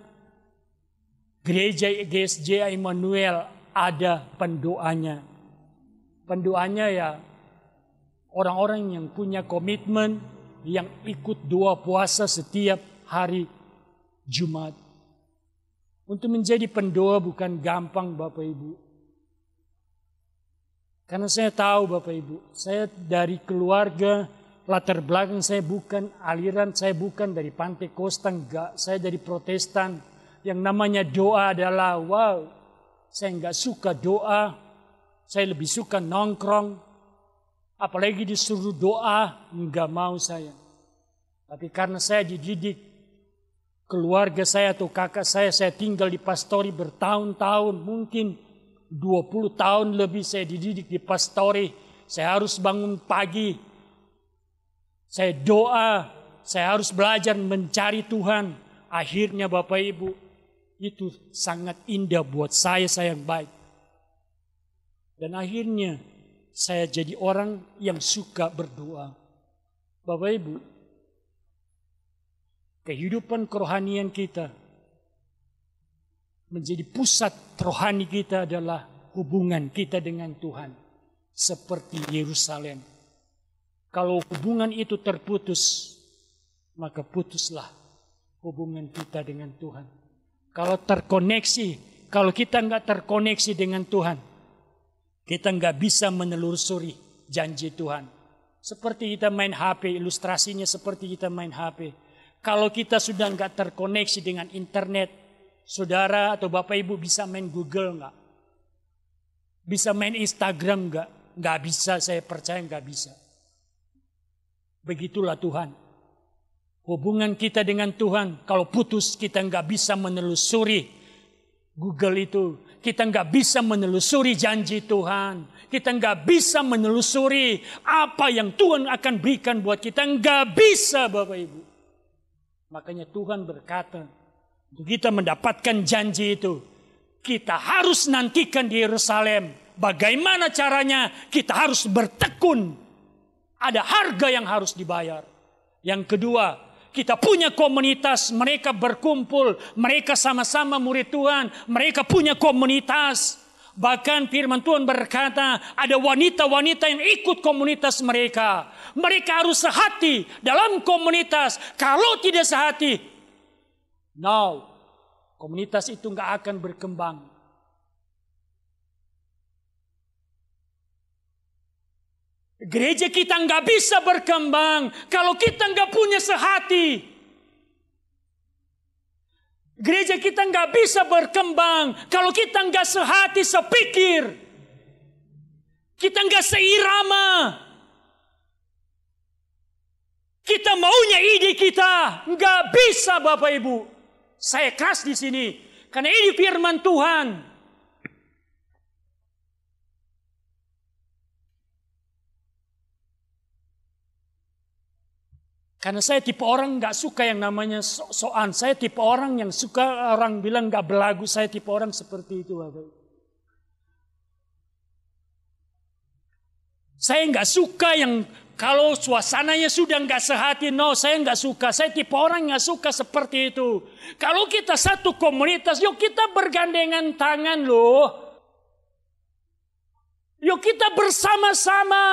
gereja GSJ Immanuel ada pendoanya. Pendoanya ya orang-orang yang punya komitmen, yang ikut doa puasa setiap hari Jumat. Untuk menjadi pendoa bukan gampang Bapak Ibu. Karena saya tahu Bapak Ibu, saya dari keluarga, latar belakang saya bukan aliran, saya bukan dari Pantai Kosta, enggak. Saya dari Protestan. Yang namanya doa adalah, wow, saya enggak suka doa. Saya lebih suka nongkrong. Apalagi disuruh doa, enggak mau saya. Tapi karena saya dididik, keluarga saya atau kakak saya tinggal di pastori bertahun-tahun, mungkin 20 tahun lebih saya dididik di pastori. Saya harus bangun pagi, saya doa, saya harus belajar mencari Tuhan. Akhirnya Bapak Ibu, itu sangat indah buat saya yang baik. Dan akhirnya saya jadi orang yang suka berdoa. Bapak Ibu, kehidupan kerohanian kita, menjadi pusat rohani kita adalah hubungan kita dengan Tuhan. Seperti Yerusalem. Kalau hubungan itu terputus, maka putuslah hubungan kita dengan Tuhan. Kalau terkoneksi, kalau kita nggak terkoneksi dengan Tuhan, kita nggak bisa menelusuri janji Tuhan. Seperti kita main HP, ilustrasinya seperti kita main HP. Kalau kita sudah nggak terkoneksi dengan internet, saudara atau Bapak Ibu bisa main Google nggak? Bisa main Instagram nggak? Nggak bisa, saya percaya nggak bisa. Begitulah Tuhan. Hubungan kita dengan Tuhan, kalau putus kita nggak bisa menelusuri Google itu. Kita nggak bisa menelusuri janji Tuhan. Kita nggak bisa menelusuri apa yang Tuhan akan berikan buat kita. Nggak bisa Bapak Ibu. Makanya Tuhan berkata, untuk kita mendapatkan janji itu, kita harus nantikan di Yerusalem. Bagaimana caranya? Kita harus bertekun. Ada harga yang harus dibayar. Yang kedua, kita punya komunitas, mereka berkumpul, mereka sama-sama murid Tuhan, mereka punya komunitas. Bahkan firman Tuhan berkata, ada wanita-wanita yang ikut komunitas mereka. Mereka harus sehati dalam komunitas. Kalau tidak sehati, no, komunitas itu nggak akan berkembang. Gereja kita nggak bisa berkembang kalau kita nggak punya sehati. Gereja kita nggak bisa berkembang kalau kita nggak sehati, sepikir. Kita nggak seirama. Kita maunya ide kita, nggak bisa Bapak Ibu. Saya keras di sini karena ini firman Tuhan. Karena saya tipe orang nggak suka yang namanya sok-sokan. Saya tipe orang yang suka orang bilang nggak belagu. Saya tipe orang seperti itu, Bapak. Saya nggak suka yang kalau suasananya sudah nggak sehati. No, saya nggak suka. Saya tipe orang nggak suka seperti itu. Kalau kita satu komunitas, yuk kita bergandengan tangan loh. Yuk kita bersama-sama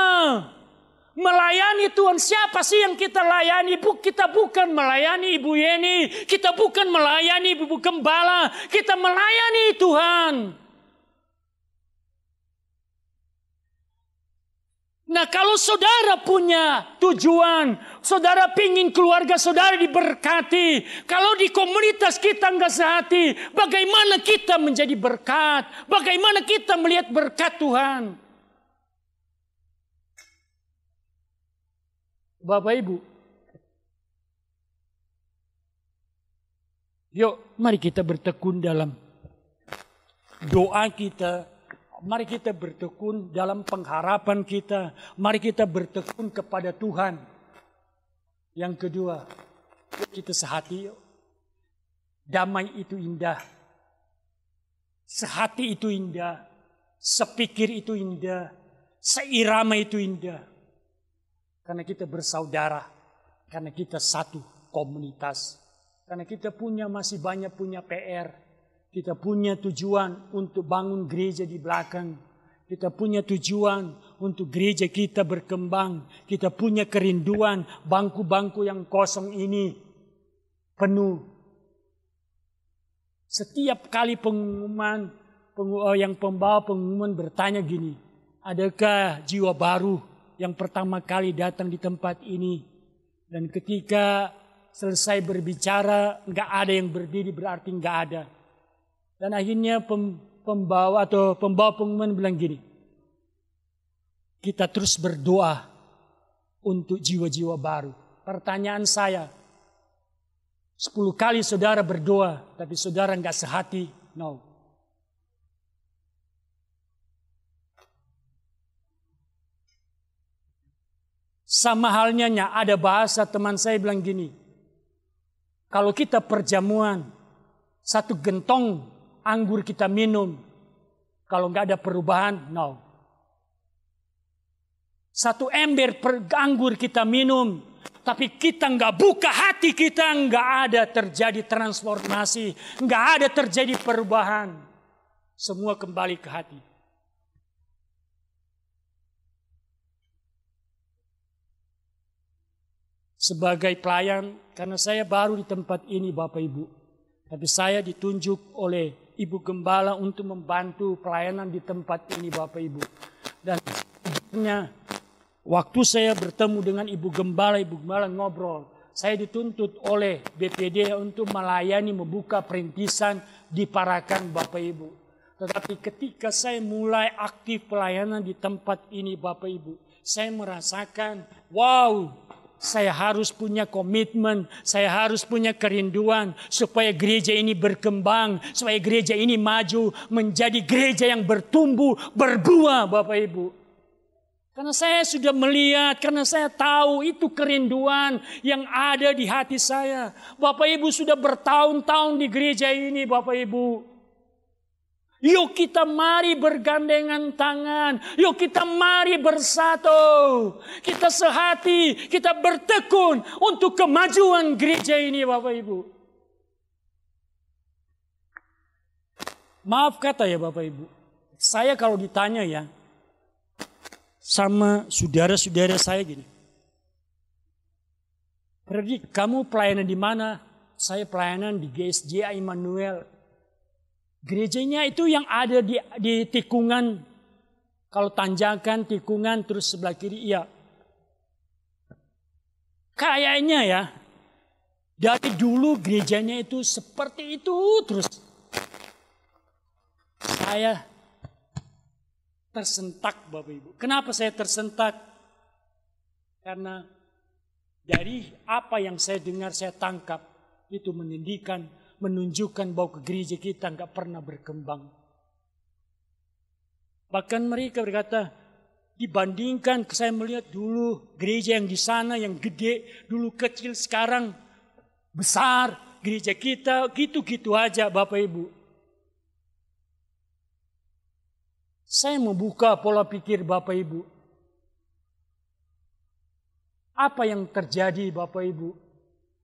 melayani Tuhan. Siapa sih yang kita layani? Kita bukan melayani Ibu Yeni. Kita bukan melayani Ibu Gembala. Kita melayani Tuhan. Nah, kalau saudara punya tujuan, saudara pingin keluarga saudara diberkati. Kalau di komunitas kita nggak sehati, bagaimana kita menjadi berkat? Bagaimana kita melihat berkat Tuhan? Bapak Ibu, yuk mari kita bertekun dalam doa kita. Mari kita bertekun dalam pengharapan kita. Mari kita bertekun kepada Tuhan. Yang kedua, kita sehati yuk. Damai itu indah. Sehati itu indah. Sepikir itu indah. Seirama itu indah. Karena kita bersaudara. Karena kita satu komunitas. Karena kita masih banyak punya PR. Kita punya tujuan untuk bangun gereja di belakang. Kita punya tujuan untuk gereja kita berkembang. Kita punya kerinduan bangku-bangku yang kosong ini penuh. Setiap kali pengumuman, yang pembawa pengumuman bertanya gini, adakah jiwa baru yang pertama kali datang di tempat ini? Dan ketika selesai berbicara, nggak ada yang berdiri, berarti nggak ada. Dan akhirnya pembawa pengumuman bilang gini, kita terus berdoa untuk jiwa-jiwa baru. Pertanyaan saya, 10 kali saudara berdoa, tapi saudara nggak sehati? No. Sama halnya ada bahasa teman saya bilang gini, kalau kita perjamuan, 1 gentong anggur kita minum, kalau nggak ada perubahan, no. 1 ember anggur kita minum, tapi kita nggak buka hati kita, nggak ada terjadi transformasi, nggak ada terjadi perubahan. Semua kembali ke hati. Sebagai pelayan, karena saya baru di tempat ini Bapak Ibu, tapi saya ditunjuk oleh Ibu Gembala untuk membantu pelayanan di tempat ini Bapak Ibu. Dan waktu saya bertemu dengan Ibu Gembala ngobrol, saya dituntut oleh BPD untuk melayani, membuka perintisan di Parakan Bapak Ibu. Tetapi ketika saya mulai aktif pelayanan di tempat ini Bapak Ibu, saya merasakan, wow, saya harus punya komitmen, saya harus punya kerinduan supaya gereja ini berkembang, supaya gereja ini maju menjadi gereja yang bertumbuh, berbuah Bapak Ibu. Karena saya sudah melihat, karena saya tahu itu kerinduan yang ada di hati saya. Bapak Ibu sudah bertahun-tahun di gereja ini Bapak Ibu. Yuk kita mari bergandengan tangan. Yuk kita mari bersatu. Kita sehati, kita bertekun untuk kemajuan gereja ini Bapak Ibu. Maaf kata ya Bapak Ibu. Saya kalau ditanya ya, sama saudara-saudara saya gini, Freddy, kamu pelayanan di mana? Saya pelayanan di GSJ Immanuel. Gerejanya itu yang ada di tikungan, kalau tanjakan tikungan terus sebelah kiri, iya. Kayaknya ya, dari dulu gerejanya itu seperti itu terus. Saya tersentak Bapak Ibu. Kenapa saya tersentak? Karena dari apa yang saya dengar, saya tangkap, itu menunjukkan bahwa ke gereja kita nggak pernah berkembang. Bahkan mereka berkata, dibandingkan saya melihat dulu gereja yang di sana yang gede, dulu kecil, sekarang besar. Gereja kita gitu-gitu aja Bapak Ibu. Saya membuka pola pikir Bapak Ibu. Apa yang terjadi Bapak Ibu?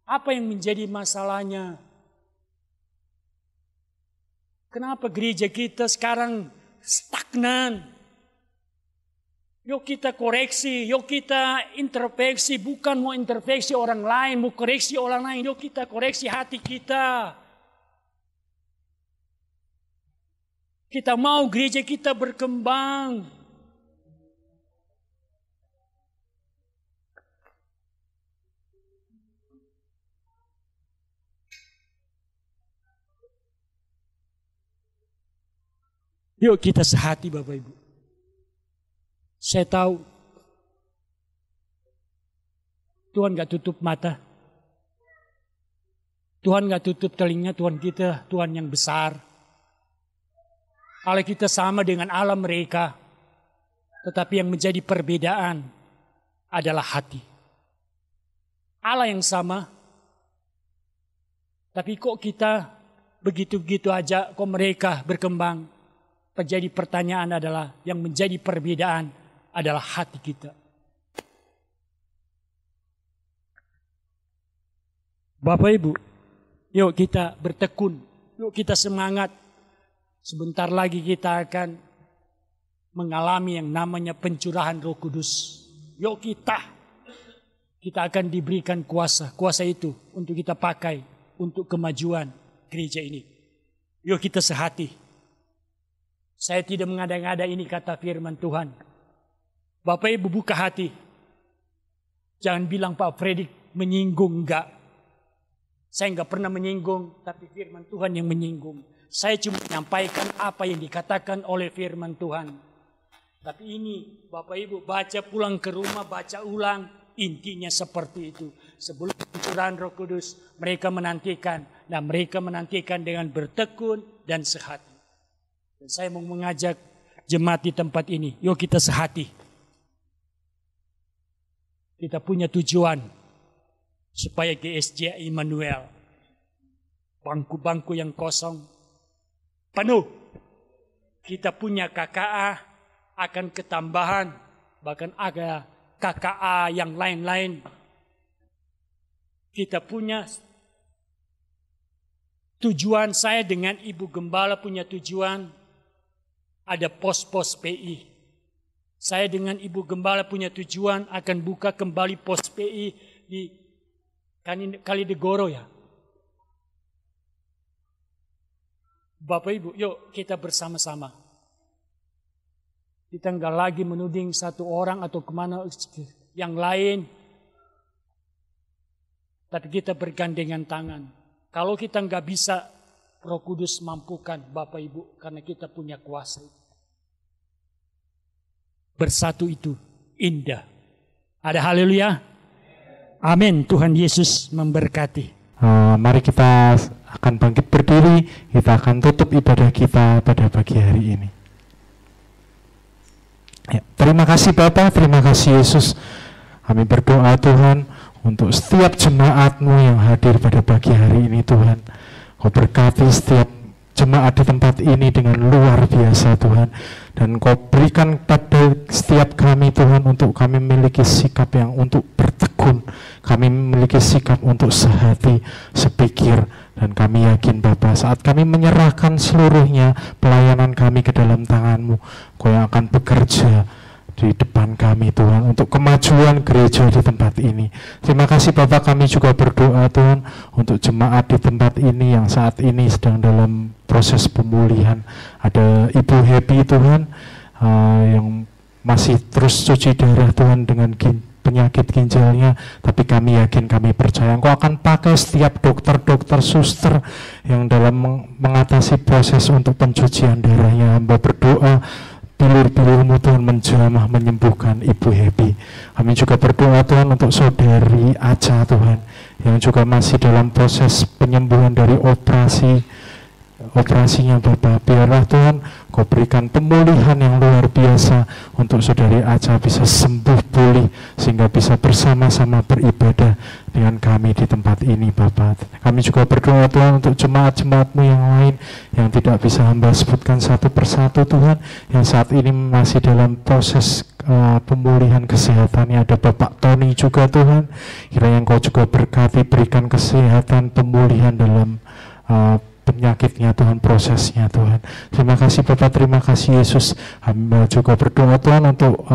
Apa yang menjadi masalahnya? Kenapa gereja kita sekarang stagnan? Yuk kita koreksi, yuk kita introspeksi. Bukan mau introspeksi orang lain, mau koreksi orang lain. Yuk kita koreksi hati kita. Kita mau gereja kita berkembang. Yuk kita sehati Bapak Ibu. Saya tahu Tuhan gak tutup mata. Tuhan gak tutup telinga. Tuhan kita, Tuhan yang besar. Allah kita sama dengan Allah mereka. Tetapi yang menjadi perbedaan adalah hati. Allah yang sama. Tapi kok kita begitu-begitu aja, kok mereka berkembang. Menjadi pertanyaan adalah, yang menjadi perbedaan adalah hati kita. Bapak Ibu, yuk kita bertekun, yuk kita semangat. Sebentar lagi kita akan mengalami yang namanya pencurahan Roh Kudus. Yuk kita akan diberikan kuasa itu untuk kita pakai untuk kemajuan gereja ini. Yuk kita sehati. Saya tidak mengada-ngada, ini kata firman Tuhan. Bapak Ibu buka hati. Jangan bilang Pak Fredrik menyinggung, enggak. Saya enggak pernah menyinggung, tapi firman Tuhan yang menyinggung. Saya cuma menyampaikan apa yang dikatakan oleh firman Tuhan. Tapi ini Bapak Ibu baca pulang ke rumah, baca ulang. Intinya seperti itu. Sebelum pencurahan Roh Kudus, mereka menantikan. Dan mereka menantikan dengan bertekun dan sehati. Dan saya mau mengajak jemaat di tempat ini. Yuk kita sehati. Kita punya tujuan. Supaya GSJ Immanuel. Bangku-bangku yang kosong penuh. Kita punya KKA akan ketambahan. Bahkan ada KKA yang lain-lain. Kita punya tujuan, saya dengan Ibu Gembala punya tujuan. Ada pos-pos PI. Saya dengan Ibu Gembala punya tujuan akan buka kembali pos PI di Kalidegoro ya. Bapak Ibu, yuk kita bersama-sama. Kita enggak lagi menuding satu orang atau kemana yang lain. Tapi kita bergandengan tangan. Kalau kita enggak bisa, Roh Kudus mampukan Bapak Ibu. Karena kita punya kuasa. Bersatu itu indah. Ada haleluya. Amin. Tuhan Yesus memberkati. Mari kita akan bangkit berdiri. Kita akan tutup ibadah kita pada pagi hari ini. Ya, terima kasih Bapa, terima kasih Yesus. Kami berdoa Tuhan untuk setiap jemaat-Mu yang hadir pada pagi hari ini Tuhan. Kau berkati setiap jemaat di tempat ini dengan luar biasa Tuhan. Dan Kau berikan pada setiap kami Tuhan untuk kami memiliki sikap yang untuk bertekun. Kami memiliki sikap untuk sehati, sepikir. Dan kami yakin Bapa, saat kami menyerahkan seluruhnya pelayanan kami ke dalam tangan-Mu, Kau yang akan bekerja di depan kami Tuhan untuk kemajuan gereja di tempat ini. Terima kasih Bapak, kami juga berdoa Tuhan untuk jemaat di tempat ini yang saat ini sedang dalam proses pemulihan. Ada Ibu Happy Tuhan yang masih terus cuci darah Tuhan dengan penyakit ginjalnya, tapi kami yakin, kami percaya Engkau akan pakai setiap dokter-dokter, suster yang dalam mengatasi proses untuk pencucian darahnya. Hamba berdoa bilur-bilur-Mu Tuhan menjamah menyembuhkan Ibu Happy. Kami juga berdoa Tuhan untuk saudari Aca Tuhan yang juga masih dalam proses penyembuhan dari operasinya Bapak. Biarlah Tuhan Kau berikan pemulihan yang luar biasa untuk saudari Aca bisa sembuh pulih sehingga bisa bersama-sama beribadah dengan kami di tempat ini Bapak. Kami juga berdoa Tuhan untuk jemaat-jemaat-Mu yang lain yang tidak bisa Hamba sebutkan satu persatu Tuhan, yang saat ini masih dalam proses pemulihan kesehatannya. Ada Bapak Tony juga Tuhan, kiranya Engkau juga berkati, berikan kesehatan, pemulihan dalam penyakitnya Tuhan, prosesnya Tuhan. Terima kasih Bapak, terima kasih Yesus. Hamba juga berdoa Tuhan untuk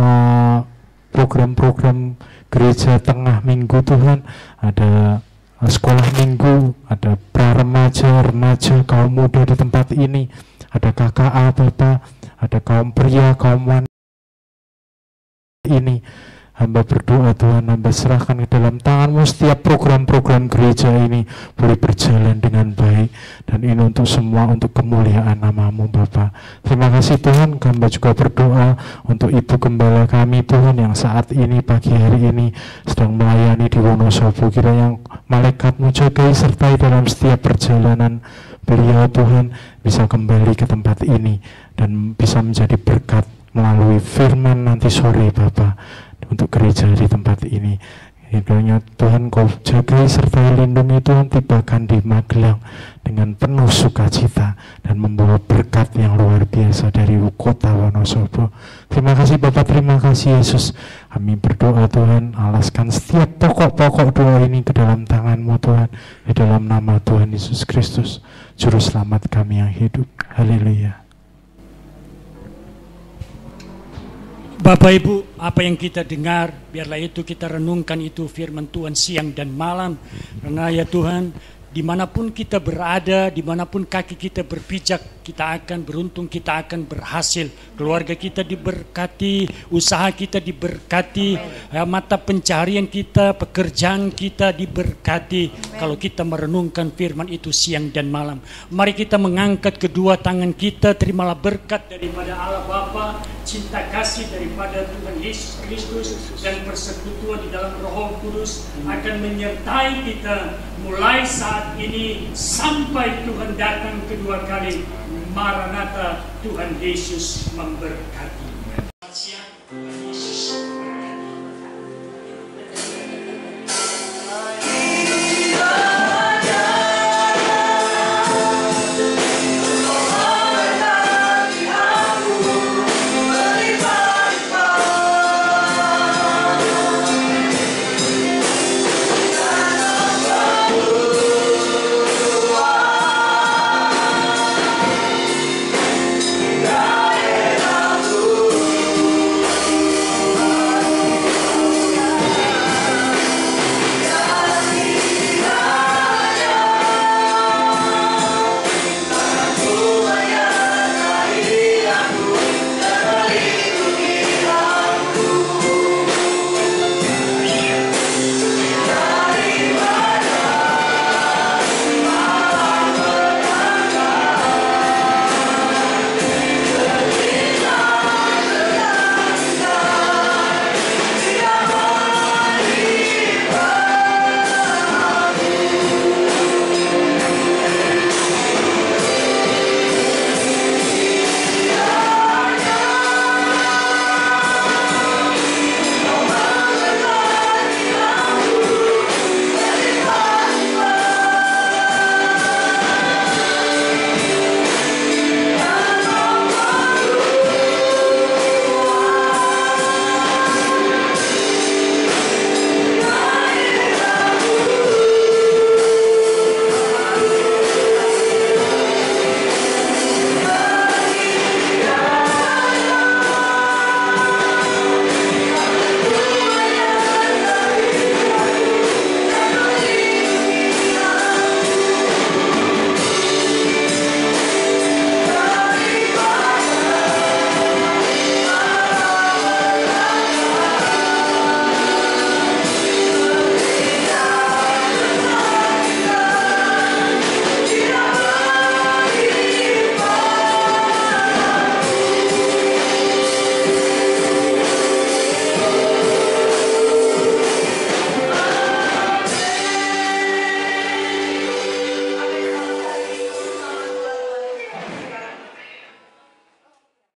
program-program gereja tengah minggu Tuhan. Ada sekolah minggu, ada pra-remaja, remaja, kaum muda di tempat ini. Ada KKA Bapak, ada kaum pria, kaum wanita ini. Hamba berdoa Tuhan, hamba serahkan ke dalam tangan-Mu setiap program-program gereja ini boleh berjalan dengan baik, dan ini untuk semua untuk kemuliaan nama-Mu Bapa. Terima kasih Tuhan. Hamba juga berdoa untuk Ibu Gembala kami Tuhan yang saat ini pagi hari ini sedang melayani di Wonosobo. Kiranya malaikat-Mu jagai sertai dalam setiap perjalanan beliau Tuhan, bisa kembali ke tempat ini dan bisa menjadi berkat melalui firman nanti sore Bapa untuk gereja di tempat ini. Kiranya Tuhan Kau jagai serta lindungi Tuhan, tibakan di Magelang dengan penuh sukacita dan membawa berkat yang luar biasa dari kota Wonosobo. Terima kasih Bapak, terima kasih Yesus. Kami berdoa Tuhan, alaskan setiap pokok-pokok doa ini ke dalam tangan-Mu Tuhan, di dalam nama Tuhan Yesus Kristus, Juru Selamat kami yang hidup. Haleluya. Bapak Ibu, apa yang kita dengar, biarlah itu kita renungkan itu firman Tuhan siang dan malam. Karena ya Tuhan, dimanapun kita berada, dimanapun kaki kita berpijak, kita akan beruntung, kita akan berhasil. Keluarga kita diberkati, usaha kita diberkati, mata pencaharian kita, pekerjaan kita diberkati. Kalau kita merenungkan firman itu siang dan malam. Mari kita mengangkat kedua tangan kita, terimalah berkat daripada Allah Bapa, cinta kasih daripada Tuhan Yesus Kristus, dan persekutuan di dalam Roh Kudus akan menyertai kita mulai saat ini sampai Tuhan datang kedua kali. Maranatha, Tuhan Yesus memberkati.